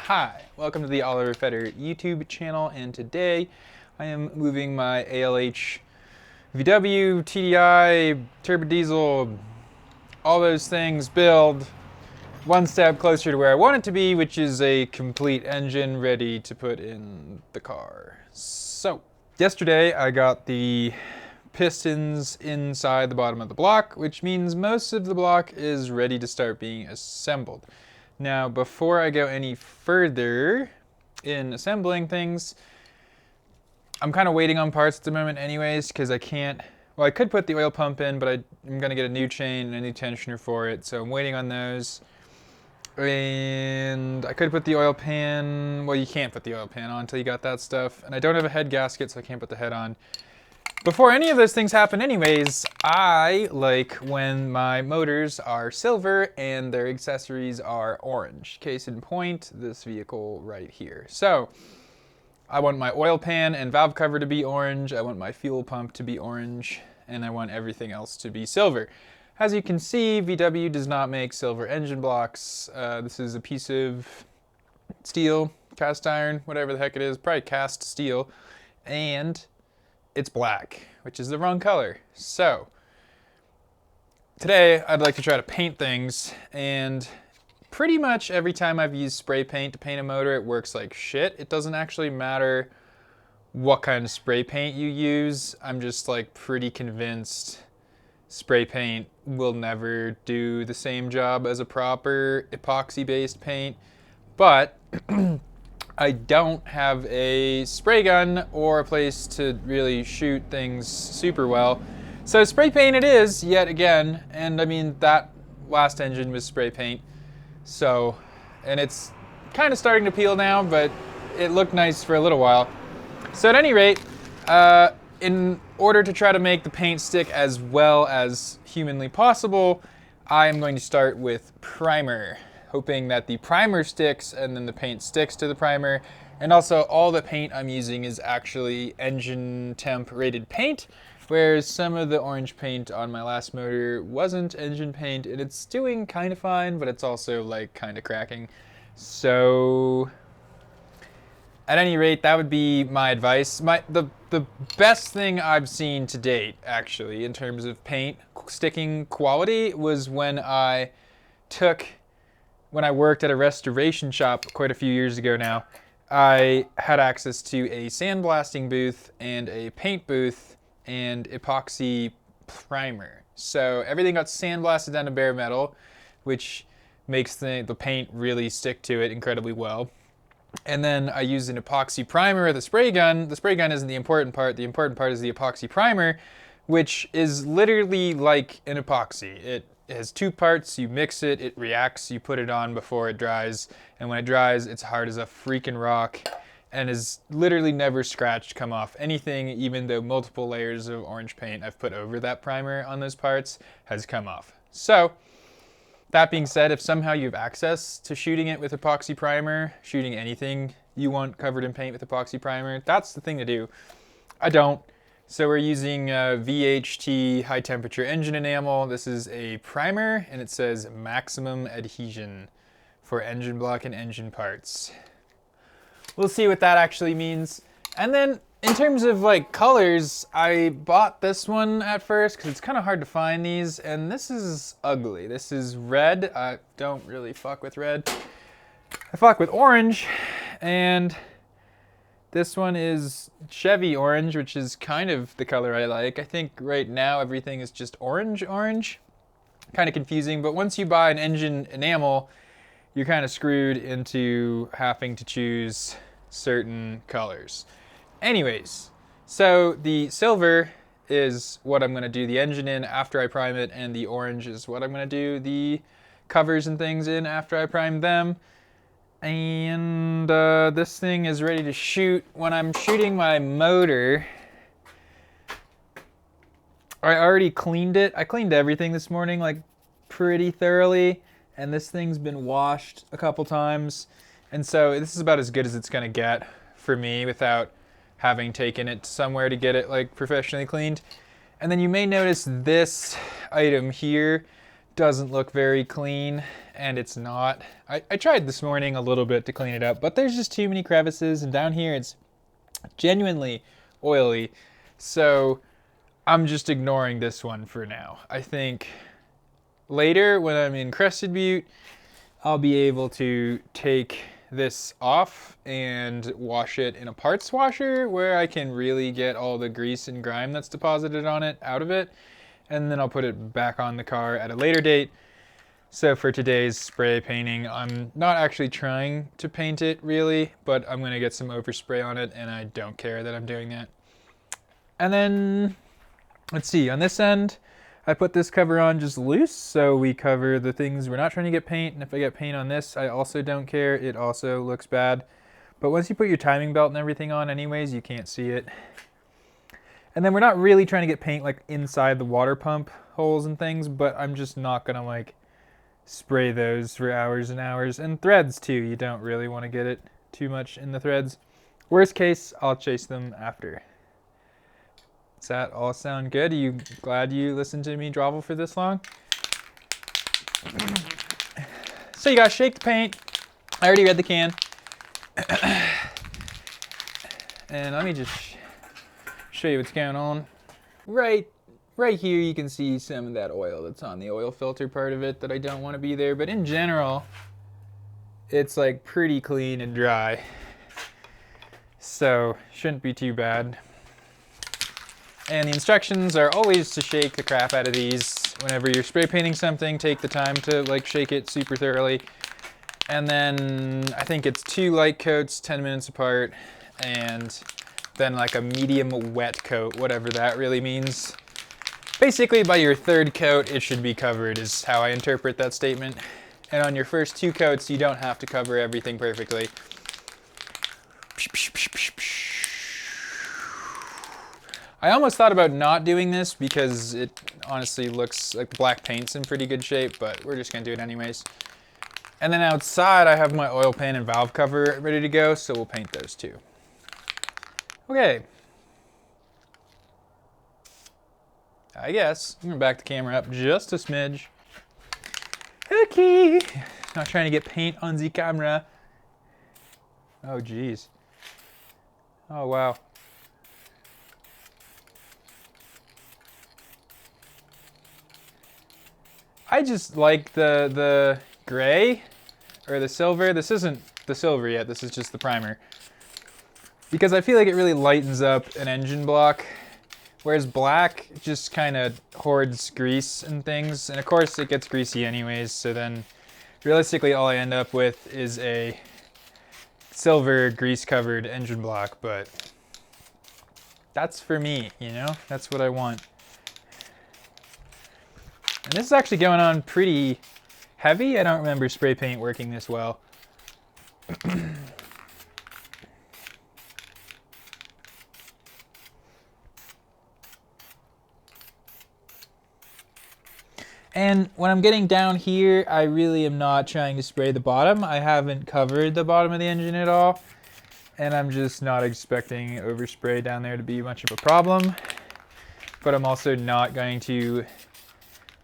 Hi, welcome to the Olly YouTube channel, and today I am moving my ALH VW, TDI, turbo diesel, all those things build one step closer to where I want it to be, which is a complete engine ready to put in the car. So, yesterday I got the pistons inside the bottom of the block, which means most of the block is ready to start being assembled. Now, before I go any further in assembling things, I'm kind of waiting on parts at the moment anyways, because I can't, well, I could put the oil pump in, but I'm going to get a new chain and a new tensioner for it, so I'm waiting on those. And I could put the oil pan, well, you can't put the oil pan on until you got that stuff, and I don't have a head gasket, so I can't put the head on. Before any of those things happen anyways, I like when my motors are silver and their accessories are orange. Case in point, this vehicle right here. So, I want my oil pan and valve cover to be orange, I want my fuel pump to be orange, and I want everything else to be silver. As you can see, VW does not make silver engine blocks. This is a piece of steel, cast iron, whatever the heck it is, probably cast steel, and it's black, which is the wrong color. So, today I'd like to try to paint things, and pretty much every time I've used spray paint to paint a motor, it works like shit. It doesn't actually matter what kind of spray paint you use. I'm just like pretty convinced spray paint will never do the same job as a proper epoxy-based paint, but I don't have a spray gun or a place to really shoot things super well. So spray paint it is, yet again, and I mean that last engine was spray paint. So, and it's kind of starting to peel now, but it looked nice for a little while. So at any rate, in order to try to make the paint stick as well as humanly possible, I am going to start with primer, hoping that the primer sticks and then the paint sticks to the primer. And also all the paint I'm using is actually engine temp rated paint, whereas some of the orange paint on my last motor wasn't engine paint, and it's doing kind of fine, but it's also like kind of cracking. So at any rate, that would be my advice. The best thing I've seen to date, actually, in terms of paint sticking quality was when I worked at a restoration shop quite a few years ago now. I had access to a sandblasting booth and a paint booth and epoxy primer. So everything got sandblasted down to bare metal, which makes the paint really stick to it incredibly well. And then I used an epoxy primer with a spray gun. The spray gun isn't the important part. The important part is the epoxy primer, which is literally like an epoxy. It has two parts. You mix it, it reacts, you put it on before it dries, and when it dries, it's hard as a freaking rock and is literally never scratched, come off anything, even though multiple layers of orange paint I've put over that primer on those parts has come off. So, that being said, if somehow you have access to shooting it with epoxy primer, shooting anything you want covered in paint with epoxy primer, that's the thing to do. I don't. So we're using VHT high temperature engine enamel. This is a primer, and it says maximum adhesion for engine block and engine parts. We'll see what that actually means. And then in terms of like colors, I bought this one at first because it's kind of hard to find these, and this is ugly. This is red. I don't really fuck with red. I fuck with orange, and this one is Chevy orange, which is kind of the color I like. I think right now everything is just orange. Kind of confusing, but once you buy an engine enamel, you're kind of screwed into having to choose certain colors. Anyways, so the silver is what I'm going to do the engine in after I prime it, and the orange is what I'm going to do the covers and things in after I prime them. And this thing is ready to shoot. When I'm shooting my motor, I already cleaned it. I cleaned everything this morning, like pretty thoroughly, and this thing's been washed a couple times. And so this is about as good as it's gonna get for me without having taken it somewhere to get it like professionally cleaned. And then you may notice this item here. doesn't look very clean, and it's not. I tried this morning a little bit to clean it up, but there's just too many crevices, and down here it's genuinely oily. So I'm just ignoring this one for now. I think later when I'm in Crested Butte, I'll be able to take this off and wash it in a parts washer where I can really get all the grease and grime that's deposited on it out of it. And then I'll put it back on the car at a later date. So for today's spray painting, I'm not actually trying to paint it really, but I'm gonna get some overspray on it, and I don't care that I'm doing that. And then, let's see, on this end, I put this cover on just loose, so we cover the things we're not trying to get paint, and if I get paint on this, I also don't care. It also looks bad. But once you put your timing belt and everything on anyways, you can't see it. And then we're not really trying to get paint like inside the water pump holes and things, but I'm just not gonna like spray those for hours and hours. And threads too, you don't really want to get it too much in the threads. Worst case, I'll chase them after. Does that all sound good? Are you glad you listened to me grovel for this long? So you gotta shake the paint. I already read the can. And let me just show you what's going on. Right here you can see some of that oil that's on the oil filter part of it that I don't want to be there, but in general it's like pretty clean and dry, so shouldn't be too bad. And the instructions are always to shake the crap out of these. Whenever you're spray painting something, take the time to like shake it super thoroughly. And then I think it's 2 light coats 10 minutes apart, and then like a medium wet coat, whatever that really means. Basically by your 3rd coat it should be covered is how I interpret that statement. And on your first 2 coats you don't have to cover everything perfectly. I almost thought about not doing this because it honestly looks like the black paint's in pretty good shape, but we're just gonna do it anyways. And then outside I have my oil pan and valve cover ready to go, so we'll paint those too. Okay. I guess I'm gonna back the camera up just a smidge. Okay. Not trying to get paint on the camera. Oh geez. Oh wow. I just like the gray or the silver. This isn't the silver yet, this is just the primer. Because I feel like it really lightens up an engine block, whereas black just kind of hoards grease and things. And of course it gets greasy anyways, so then realistically all I end up with is a silver grease covered engine block, but that's for me, you know? That's what I want. And this is actually going on pretty heavy. I don't remember spray paint working this well. And when I'm getting down here, I really am not trying to spray the bottom. I haven't covered the bottom of the engine at all. And I'm just not expecting overspray down there to be much of a problem. But I'm also not going to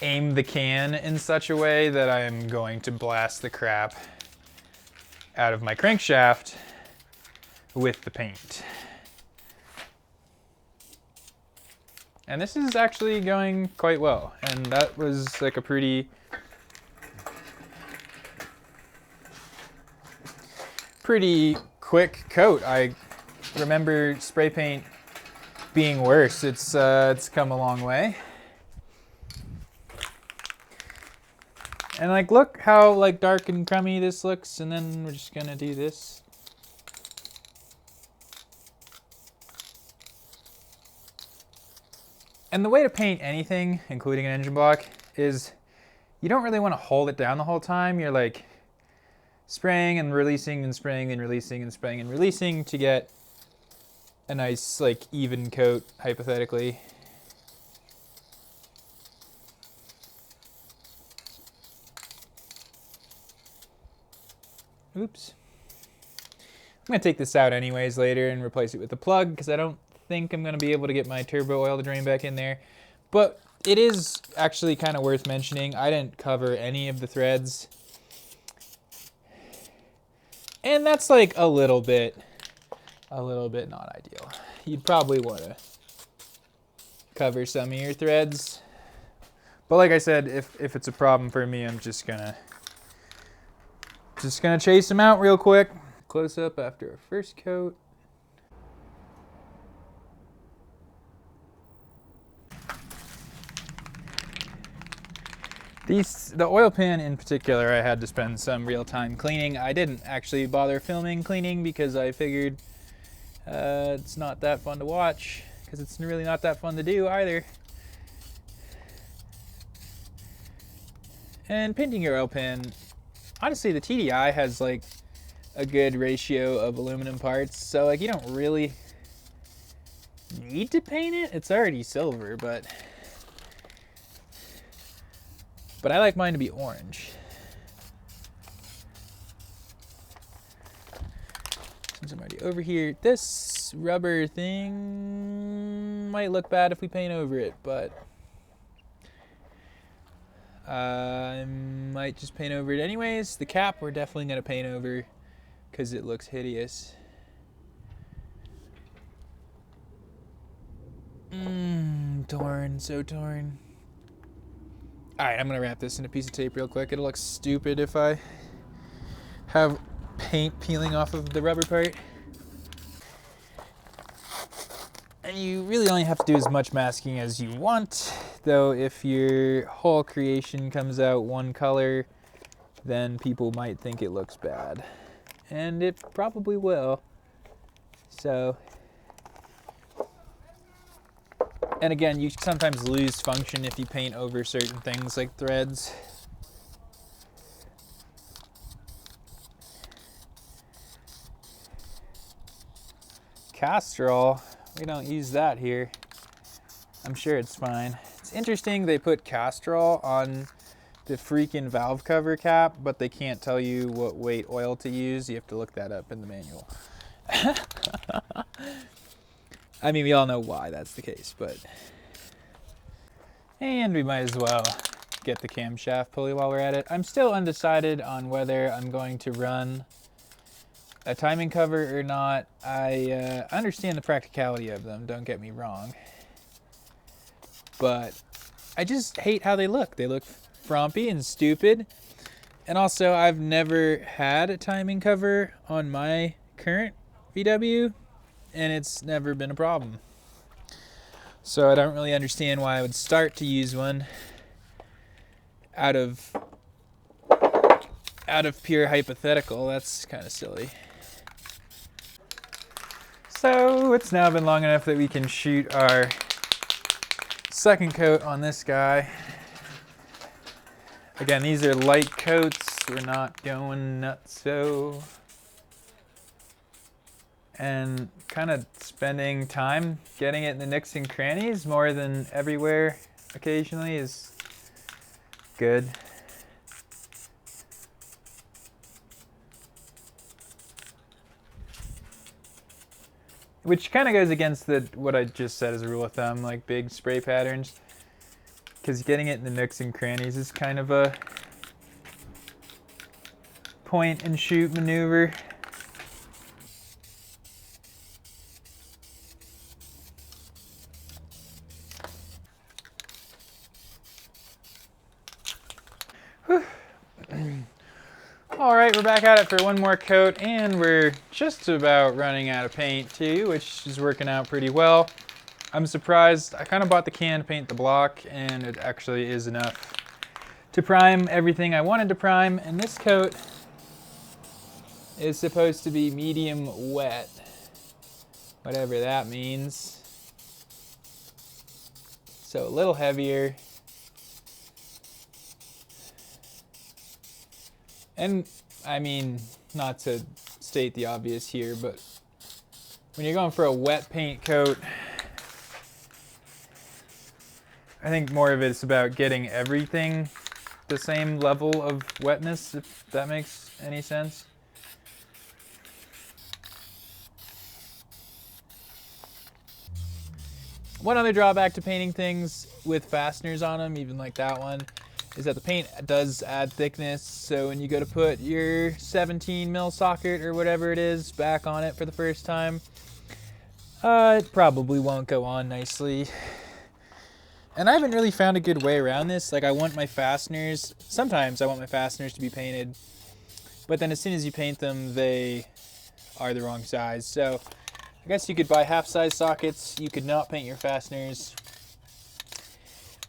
aim the can in such a way that I am going to blast the crap out of my crankshaft with the paint. And this is actually going quite well. And that was like a pretty quick coat. I remember spray paint being worse. It's come a long way. And like, look how like dark and crummy this looks, and then we're just gonna do this. And the way to paint anything, including an engine block, is you don't really want to hold it down the whole time. You're like spraying and releasing and spraying and releasing and spraying and releasing to get a nice like even coat, hypothetically. Oops. I'm gonna take this out anyways later and replace it with a plug because I don't think I'm gonna be able to get my turbo oil to drain back in there. But it is actually kind of worth mentioning, I didn't cover any of the threads. And that's like a little bit not ideal. You'd probably want to cover some of your threads. But like I said, if it's a problem for me, I'm just gonna chase them out real quick. Close up after a first coat. The oil pan in particular, I had to spend some real time cleaning. I didn't actually bother filming cleaning because I figured it's not that fun to watch, because it's really not that fun to do either. And painting your oil pan, honestly, the TDI has like a good ratio of aluminum parts, so like you don't really need to paint it. It's already silver, but I like mine to be orange. Since I'm already over here, this rubber thing might look bad if we paint over it, but I might just paint over it anyways. The cap we're definitely gonna paint over because it looks hideous. Torn, so torn. Alright, I'm gonna wrap this in a piece of tape real quick. It'll look stupid if I have paint peeling off of the rubber part. And you really only have to do as much masking as you want, though if your whole creation comes out one color, then people might think it looks bad. And it probably will. So, and again, you sometimes lose function if you paint over certain things like threads. Castrol, we don't use that here. I'm sure it's fine. It's interesting they put Castrol on the freaking valve cover cap, but they can't tell you what weight oil to use. You have to look that up in the manual. I mean, we all know why that's the case, but... And we might as well get the camshaft pulley while we're at it. I'm still undecided on whether I'm going to run a timing cover or not. I understand the practicality of them, don't get me wrong. But I just hate how they look. They look frumpy and stupid. And also, I've never had a timing cover on my current VW, and it's never been a problem. So I don't really understand why I would start to use one out of pure hypothetical. That's kind of silly. So it's now been long enough that we can shoot our second coat on this guy. Again, these are light coats. We're not going nutso. And kind of spending time getting it in the nooks and crannies more than everywhere occasionally is good. Which kind of goes against what I just said as a rule of thumb, like big spray patterns. Because getting it in the nooks and crannies is kind of a point and shoot maneuver. Alright, we're back at it for one more coat, and we're just about running out of paint too, which is working out pretty well. I'm surprised. I kind of bought the can to paint the block, and it actually is enough to prime everything I wanted to prime, and this coat is supposed to be medium wet, whatever that means. So a little heavier. And I mean, not to state the obvious here, but when you're going for a wet paint coat, I think more of it's about getting everything the same level of wetness, if that makes any sense. One other drawback to painting things with fasteners on them, even like that one, is that the paint does add thickness. So when you go to put your 17 mil socket or whatever it is back on it for the first time, it probably won't go on nicely. And I haven't really found a good way around this. Like, I want my fasteners, sometimes I want my fasteners to be painted, but then as soon as you paint them, they are the wrong size. So I guess you could buy half-size sockets. You could not paint your fasteners.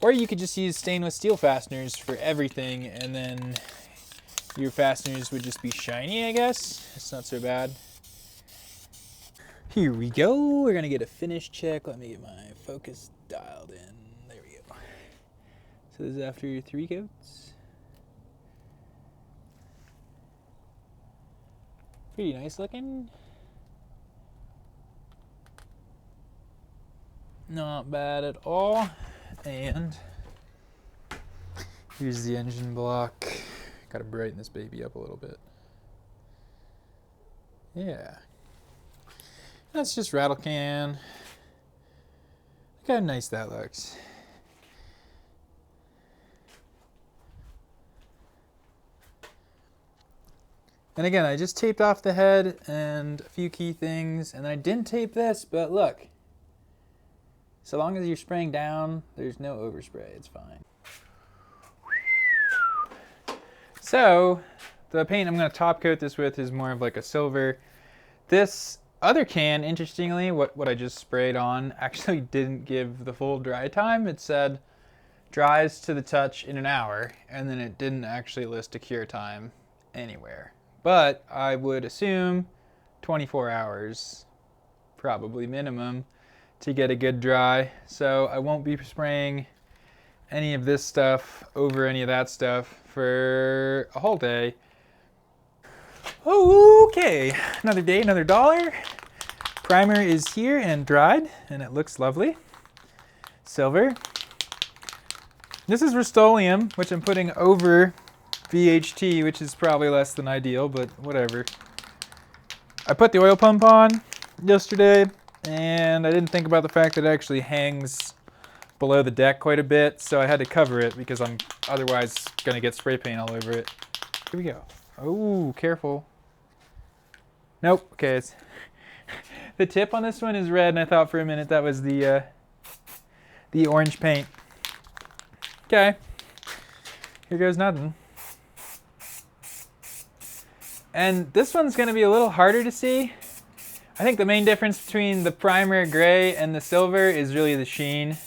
Or you could just use stainless steel fasteners for everything, and then your fasteners would just be shiny, I guess. It's not so bad. Here we go. We're gonna get a finish check. Let me get my focus dialed in. There we go. So this is after 3 coats. Pretty nice looking. Not bad at all. And here's the engine block. Gotta brighten this baby up a little bit. Yeah. That's just rattle can. Look how nice that looks. And again, I just taped off the head and a few key things, and I didn't tape this, but look. So long as you're spraying down, there's no overspray, it's fine. So, the paint I'm gonna top coat this with is more of like a silver. This other can, interestingly, what I just sprayed on, actually didn't give the full dry time. It said dries to the touch in an hour, and then it didn't actually list a cure time anywhere. But I would assume 24 hours, probably minimum, to get a good dry. So I won't be spraying any of this stuff over any of that stuff for a whole day. Okay, another day, another dollar. Primer is here and dried, and it looks lovely. Silver. This is Rust-Oleum, which I'm putting over VHT, which is probably less than ideal, but whatever. I put the oil pump on yesterday, and I didn't think about the fact that it actually hangs below the deck quite a bit, so I had to cover it because I'm otherwise gonna get spray paint all over it. Here we go. Oh, careful. Nope, okay, it's the tip on this one is red, and I thought for a minute that was the orange paint. Okay, here goes nothing. And this one's gonna be a little harder to see. I think the main difference between the primer gray and the silver is really the sheen,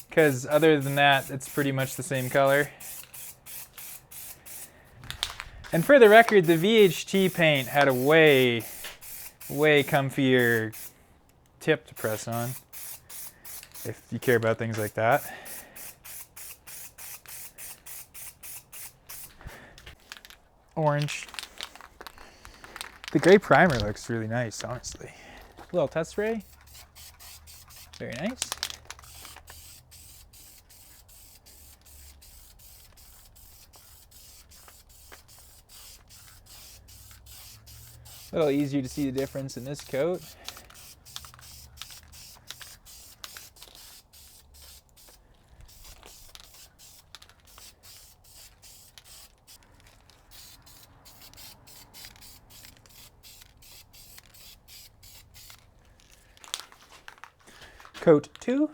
because other than that, it's pretty much the same color. And for the record, the VHT paint had a way comfier tip to press on, if you care about things like that. Orange. The gray primer looks really nice, honestly. A little test spray. Very nice. A little easier to see the difference in this coat. Coat 2.